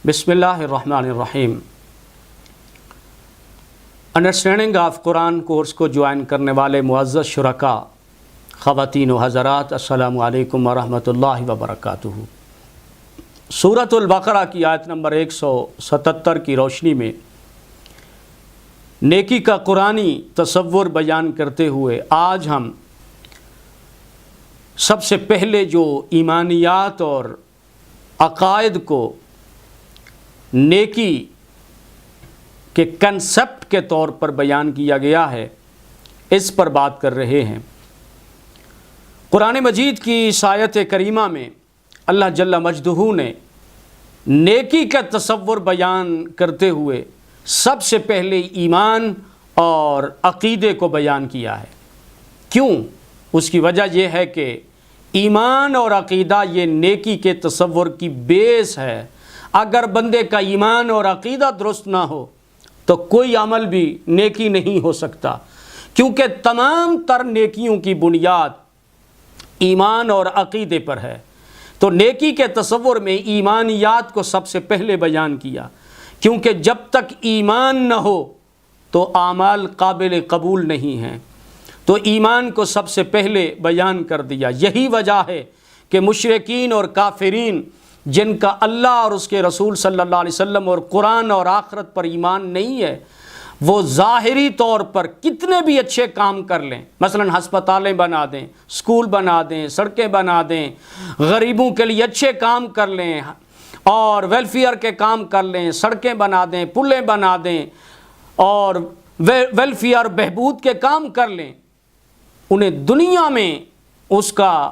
بسم اللہ الرحمن الرحیم۔ انڈرسٹینڈنگ آف قرآن کورس کو جوائن کرنے والے معزز شرکاء، خواتین و حضرات، السلام علیکم ورحمۃ اللہ وبرکاتہ۔ سورۃ البقرہ کی آیت نمبر 177 کی روشنی میں نیکی کا قرآنی تصور بیان کرتے ہوئے آج ہم سب سے پہلے جو ایمانیات اور عقائد کو نیکی کے کنسپٹ کے طور پر بیان کیا گیا ہے، اس پر بات کر رہے ہیں۔ قرآن مجید کی اس آیت کریمہ میں اللہ جل مجدہ نے نیکی کا تصور بیان کرتے ہوئے سب سے پہلے ایمان اور عقیدے کو بیان کیا ہے۔ کیوں؟ اس کی وجہ یہ ہے کہ ایمان اور عقیدہ یہ نیکی کے تصور کی بیس ہے۔ اگر بندے کا ایمان اور عقیدہ درست نہ ہو تو کوئی عمل بھی نیکی نہیں ہو سکتا، کیونکہ تمام تر نیکیوں کی بنیاد ایمان اور عقیدے پر ہے۔ تو نیکی کے تصور میں ایمانیات کو سب سے پہلے بیان کیا، کیونکہ جب تک ایمان نہ ہو تو اعمال قابل قبول نہیں ہیں۔ تو ایمان کو سب سے پہلے بیان کر دیا۔ یہی وجہ ہے کہ مشرکین اور کافرین جن کا اللہ اور اس کے رسول صلی اللہ علیہ وسلم اور قرآن اور آخرت پر ایمان نہیں ہے، وہ ظاہری طور پر کتنے بھی اچھے کام کر لیں، مثلا ہسپتالیں بنا دیں، اسکول بنا دیں، سڑکیں بنا دیں، غریبوں کے لیے اچھے کام کر لیں اور ویلفیئر کے کام کر لیں، سڑکیں بنا دیں، پلیں بنا دیں اور ویلفیئر بہبود کے کام کر لیں، انہیں دنیا میں اس کا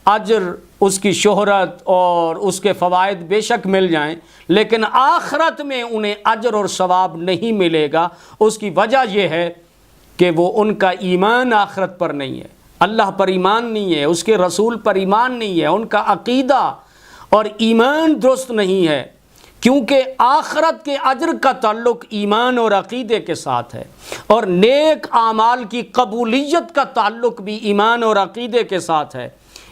اجر، اس کی شہرت اور اس کے فوائد بے شک مل جائیں، لیکن آخرت میں انہیں اجر اور ثواب نہیں ملے گا۔ اس کی وجہ یہ ہے کہ وہ ان کا ایمان آخرت پر نہیں ہے، اللہ پر ایمان نہیں ہے، اس کے رسول پر ایمان نہیں ہے، ان کا عقیدہ اور ایمان درست نہیں ہے، کیونکہ آخرت کے اجر کا تعلق ایمان اور عقیدے کے ساتھ ہے، اور نیک اعمال کی قبولیت کا تعلق بھی ایمان اور عقیدے کے ساتھ ہے۔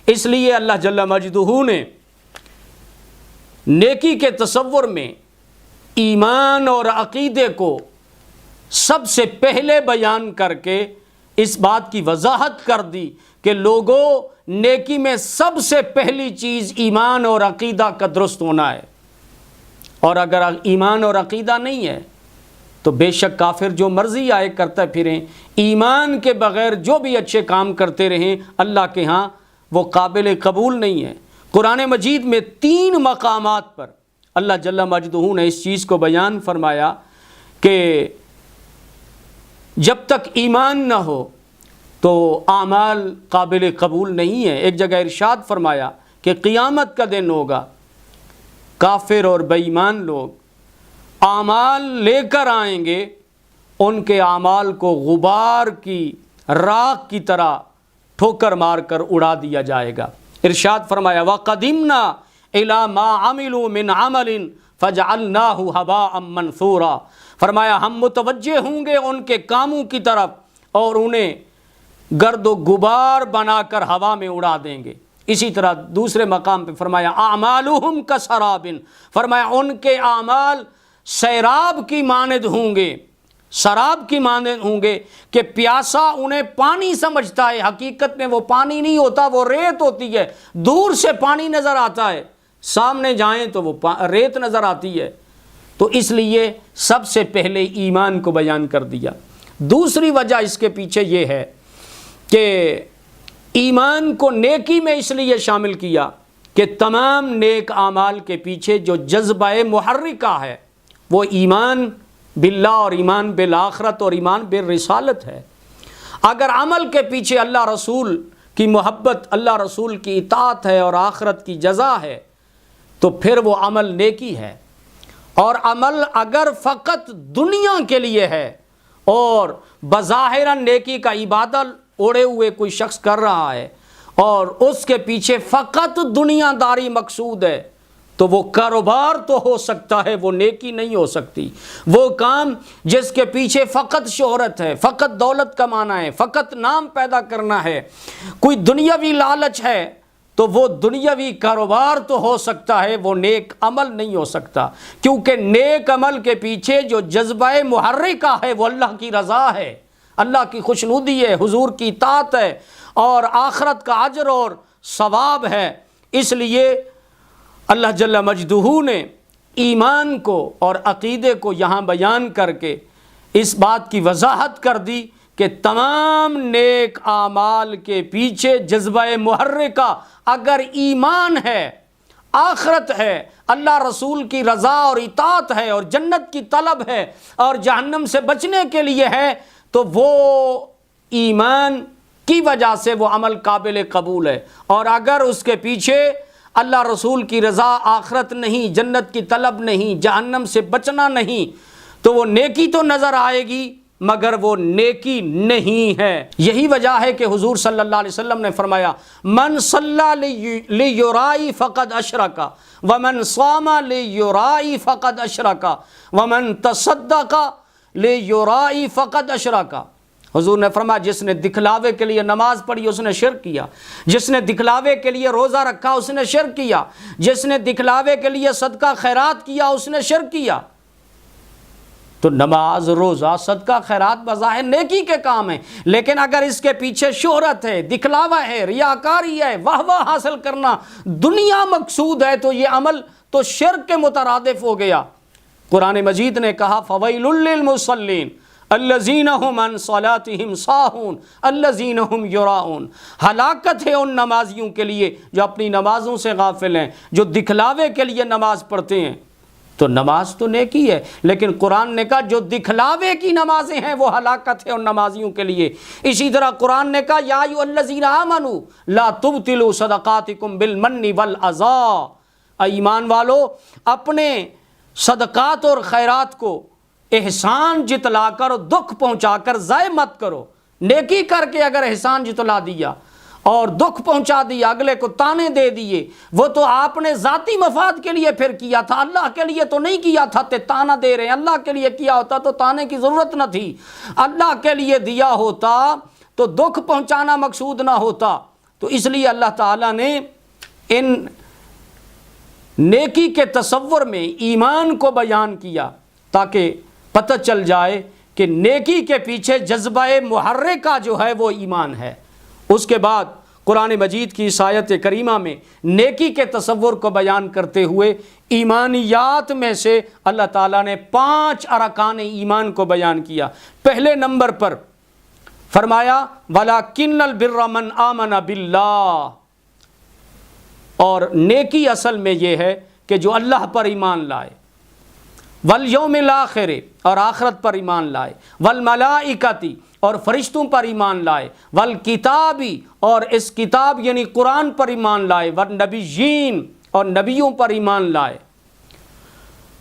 اس لیے اللہ جل مجدہ نے نیکی کے تصور میں ایمان اور عقیدے کو سب سے پہلے بیان کر کے اس بات کی وضاحت کر دی کہ لوگوں، نیکی میں سب سے پہلی چیز ایمان اور عقیدہ کا درست ہونا ہے، اور اگر ایمان اور عقیدہ نہیں ہے تو بے شک کافر جو مرضی آئے کرتے پھریں، ایمان کے بغیر جو بھی اچھے کام کرتے رہیں، اللہ کے ہاں وہ قابل قبول نہیں ہے۔ قرآن مجید میں 3 مقامات پر اللہ جل مجدہ نے اس چیز کو بیان فرمایا کہ جب تک ایمان نہ ہو تو اعمال قابل قبول نہیں ہے۔ ایک جگہ ارشاد فرمایا کہ قیامت کا دن ہوگا، کافر اور بے ایمان لوگ اعمال لے کر آئیں گے، ان کے اعمال کو غبار کی راکھ کی طرح ٹھوکر مار کر اڑا دیا جائے گا۔ ارشاد فرمایا وَقَدِمْنَا إِلَى مَا عَمِلُوا مِنْ عَمَلٍ فَجَعَلْنَاهُ هَبَاءً مَنْثُورًا، فرمایا ہم متوجہ ہوں گے ان کے کاموں کی طرف اور انہیں گرد و غبار بنا کر ہوا میں اڑا دیں گے۔ اسی طرح دوسرے مقام پہ فرمایا اعمالهم كسراب، فرمایا ان کے اعمال سیراب کی مانند ہوں گے، سراب کی مانند ہوں گے کہ پیاسا انہیں پانی سمجھتا ہے، حقیقت میں وہ پانی نہیں ہوتا، وہ ریت ہوتی ہے۔ دور سے پانی نظر آتا ہے، سامنے جائیں تو وہ ریت نظر آتی ہے۔ تو اس لیے سب سے پہلے ایمان کو بیان کر دیا۔ دوسری وجہ اس کے پیچھے یہ ہے کہ ایمان کو نیکی میں اس لیے شامل کیا کہ تمام نیک اعمال کے پیچھے جو جذبہ محرکہ ہے وہ ایمان باللہ اور ایمان بالآخرت اور ایمان بالرسالت ہے۔ اگر عمل کے پیچھے اللہ رسول کی محبت، اللہ رسول کی اطاعت ہے اور آخرت کی جزا ہے تو پھر وہ عمل نیکی ہے۔ اور عمل اگر فقط دنیا کے لیے ہے اور بظاہر نیکی کا عبادت اوڑے ہوئے کوئی شخص کر رہا ہے اور اس کے پیچھے فقط دنیا داری مقصود ہے تو وہ کاروبار تو ہو سکتا ہے، وہ نیکی نہیں ہو سکتی۔ وہ کام جس کے پیچھے فقط شہرت ہے، فقط دولت کمانا ہے، فقط نام پیدا کرنا ہے، کوئی دنیاوی لالچ ہے تو وہ دنیاوی کاروبار تو ہو سکتا ہے، وہ نیک عمل نہیں ہو سکتا، کیونکہ نیک عمل کے پیچھے جو جذبہ محرکہ ہے وہ اللہ کی رضا ہے، اللہ کی خوشنودی ہے، حضور کی اطاعت ہے اور آخرت کا اجر اور ثواب ہے۔ اس لیے اللہ جل مجدہ نے ایمان کو اور عقیدے کو یہاں بیان کر کے اس بات کی وضاحت کر دی کہ تمام نیک اعمال کے پیچھے جذبہ محرکہ اگر ایمان ہے، آخرت ہے، اللہ رسول کی رضا اور اطاعت ہے اور جنت کی طلب ہے اور جہنم سے بچنے کے لیے ہے، تو وہ ایمان کی وجہ سے وہ عمل قابل قبول ہے۔ اور اگر اس کے پیچھے اللہ رسول کی رضا، آخرت نہیں، جنت کی طلب نہیں، جہنم سے بچنا نہیں، تو وہ نیکی تو نظر آئے گی مگر وہ نیکی نہیں ہے۔ یہی وجہ ہے کہ حضور صلی اللہ علیہ وسلم نے فرمایا من صلی لیرائی فقد اشرک ومن صام لیرائی فقد اشرک ومن تصدق لیرائی فقد اشرک۔ حضور نے فرمایا جس نے دکھلاوے کے لیے نماز پڑھی اس نے شرک کیا، جس نے دکھلاوے کے لیے روزہ رکھا اس نے شرک کیا، جس نے دکھلاوے کے لیے صدقہ خیرات کیا اس نے شرک کیا۔ تو نماز، روزہ، صدقہ خیرات بظاہر نیکی کے کام ہیں، لیکن اگر اس کے پیچھے شہرت ہے، دکھلاوا ہے، ریاکاری ہے، واہ واہ حاصل کرنا، دنیا مقصود ہے، تو یہ عمل تو شرک کے مترادف ہو گیا۔ قرآن مجید نے کہا فَوَيْلٌ لِّلْمُصَلِّينَ الَّذِينَ هُمْ عَنْ صَلَاتِهِمْ سَاهُونَ الَّذِينَ هُمْ يُرَاءُونَ۔ ہلاکت ہے ان نمازیوں کے لیے جو اپنی نمازوں سے غافل ہیں، جو دکھلاوے کے لیے نماز پڑھتے ہیں۔ تو نماز تو نیکی ہے، لیکن قرآن نے کہا جو دکھلاوے کی نمازیں ہیں وہ ہلاکت ہے ان نمازیوں کے لیے۔ اسی طرح قرآن نے کہا یا ایھا الذین آمنوا لا تبطلوا صدقاتکم بالمن والاذی۔ ایمان والو اپنے صدقات اور خیرات کو احسان جتلا کر، دکھ پہنچا کر ضائع مت کرو۔ نیکی کر کے اگر احسان جتلا دیا اور دکھ پہنچا دیا، اگلے کو تانے دے دیے، وہ تو آپ نے ذاتی مفاد کے لیے پھر کیا تھا، اللہ کے لیے تو نہیں کیا تھا۔ تانا دے رہے ہیں، اللہ کے لیے کیا ہوتا تو تانے کی ضرورت نہ تھی، اللہ کے لیے دیا ہوتا تو دکھ پہنچانا مقصود نہ ہوتا۔ تو اس لیے اللہ تعالیٰ نے ان نیکی کے تصور میں ایمان کو بیان کیا تاکہ پتہ چل جائے کہ نیکی کے پیچھے جذبہ محرکہ جو ہے وہ ایمان ہے۔ اس کے بعد قرآن مجید کی اس آیت کریمہ میں نیکی کے تصور کو بیان کرتے ہوئے ایمانیات میں سے اللہ تعالیٰ نے 5 ارکان ایمان کو بیان کیا۔ پہلے نمبر پر فرمایا وَلَكِنَّ الْبِرَّ مَنْ آمَنَ بِاللَّهِ، اور نیکی اصل میں یہ ہے کہ جو اللہ پر ایمان لائے، والیوم الآخر، اور آخرت پر ایمان لائے، والملائکتی، اور فرشتوں پر ایمان لائے، والکتابی، اور اس کتاب یعنی قرآن پر ایمان لائے، والنبیین، اور نبیوں پر ایمان لائے۔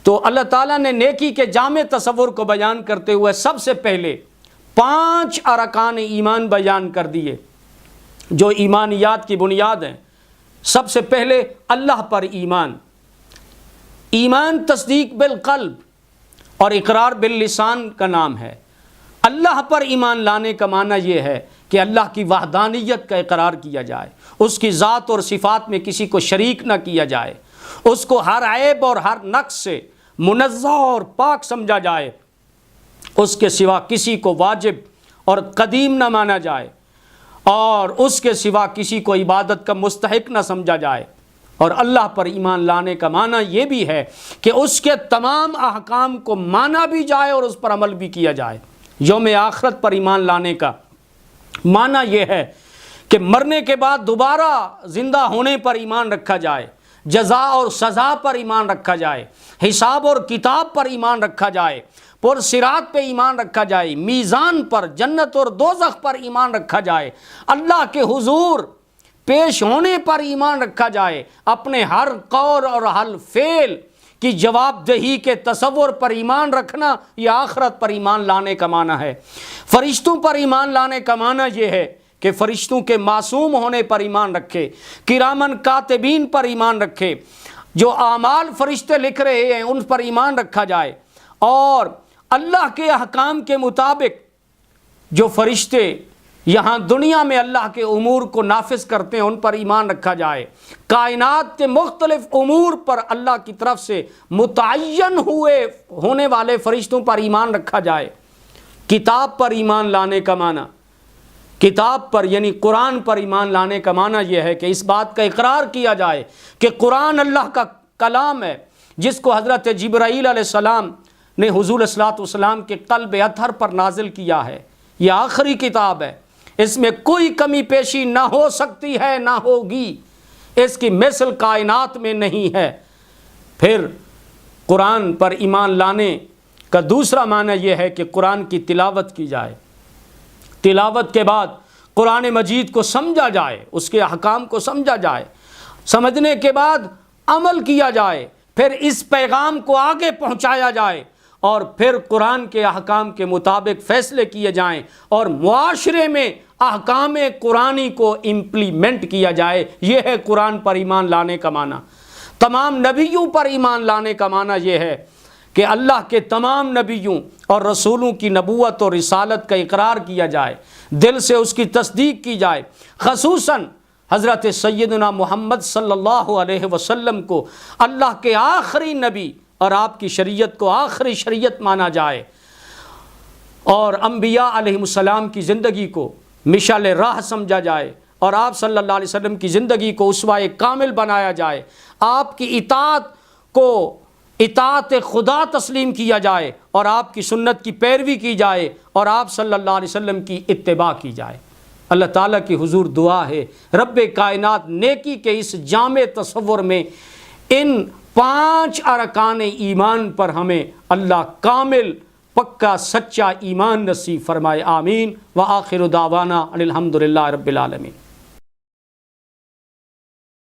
تو اللہ تعالیٰ نے نیکی کے جامع تصور کو بیان کرتے ہوئے سب سے پہلے 5 ارکان ایمان بیان کر دیے جو ایمانیات کی بنیاد ہیں۔ سب سے پہلے اللہ پر ایمان۔ ایمان تصدیق بالقلب اور اقرار باللسان کا نام ہے۔ اللہ پر ایمان لانے کا معنی یہ ہے کہ اللہ کی وحدانیت کا اقرار کیا جائے، اس کی ذات اور صفات میں کسی کو شریک نہ کیا جائے، اس کو ہر عیب اور ہر نقص سے منزہ اور پاک سمجھا جائے، اس کے سوا کسی کو واجب اور قدیم نہ مانا جائے، اور اس کے سوا کسی کو عبادت کا مستحق نہ سمجھا جائے۔ اور اللہ پر ایمان لانے کا معنی یہ بھی ہے کہ اس کے تمام احکام کو مانا بھی جائے اور اس پر عمل بھی کیا جائے۔ یوم آخرت پر ایمان لانے کا معنی یہ ہے کہ مرنے کے بعد دوبارہ زندہ ہونے پر ایمان رکھا جائے، جزا اور سزا پر ایمان رکھا جائے، حساب اور کتاب پر ایمان رکھا جائے، پرصراط پہ ایمان رکھا جائے، میزان پر، جنت اور دوزخ پر ایمان رکھا جائے، اللہ کے حضور پیش ہونے پر ایمان رکھا جائے، اپنے ہر قول اور ہر فعل کی جواب دہی کے تصور پر ایمان رکھنا، یہ آخرت پر ایمان لانے کا معنی ہے۔ فرشتوں پر ایمان لانے کا معنی یہ ہے کہ فرشتوں کے معصوم ہونے پر ایمان رکھے، کرامن کاتبین پر ایمان رکھے، جو اعمال فرشتے لکھ رہے ہیں ان پر ایمان رکھا جائے، اور اللہ کے احکام کے مطابق جو فرشتے یہاں دنیا میں اللہ کے امور کو نافذ کرتے ہیں ان پر ایمان رکھا جائے، کائنات کے مختلف امور پر اللہ کی طرف سے متعین ہونے والے فرشتوں پر ایمان رکھا جائے۔ کتاب پر ایمان لانے کا معنی، کتاب پر یعنی قرآن پر ایمان لانے کا معنی یہ ہے کہ اس بات کا اقرار کیا جائے کہ قرآن اللہ کا کلام ہے، جس کو حضرت جبرائیل علیہ السلام نے حضور صلی اللہ علیہ وسلم کے قلب اطہر پر نازل کیا ہے۔ یہ آخری کتاب ہے، اس میں کوئی کمی پیشی نہ ہو سکتی ہے نہ ہوگی، اس کی مثل کائنات میں نہیں ہے۔ پھر قرآن پر ایمان لانے کا دوسرا معنی یہ ہے کہ قرآن کی تلاوت کی جائے، تلاوت کے بعد قرآن مجید کو سمجھا جائے، اس کے احکام کو سمجھا جائے، سمجھنے کے بعد عمل کیا جائے، پھر اس پیغام کو آگے پہنچایا جائے، اور پھر قرآن کے احکام کے مطابق فیصلے کیے جائیں اور معاشرے میں احکام قرآنی کو امپلیمنٹ کیا جائے۔ یہ ہے قرآن پر ایمان لانے کا معنی۔ تمام نبیوں پر ایمان لانے کا معنی یہ ہے کہ اللہ کے تمام نبیوں اور رسولوں کی نبوت اور رسالت کا اقرار کیا جائے، دل سے اس کی تصدیق کی جائے، خصوصاً حضرت سیدنا محمد صلی اللہ علیہ وسلم کو اللہ کے آخری نبی اور آپ کی شریعت کو آخری شریعت مانا جائے، اور انبیاء علیہ السلام کی زندگی کو مشعل راہ سمجھا جائے، اور آپ صلی اللہ علیہ وسلم کی زندگی کو اسوہ کامل بنایا جائے، آپ کی اطاعت کو اطاعت خدا تسلیم کیا جائے، اور آپ کی سنت کی پیروی کی جائے، اور آپ صلی اللہ علیہ وسلم کی اتباع کی جائے۔ اللہ تعالیٰ کی حضور دعا ہے رب کائنات نیکی کے اس جامع تصور میں ان 5 ارکان ایمان پر ہمیں اللہ کامل پکا سچا ایمان نصیب فرمائے، آمین۔ وآخر دعوانا ان الحمدللہ رب العالمین۔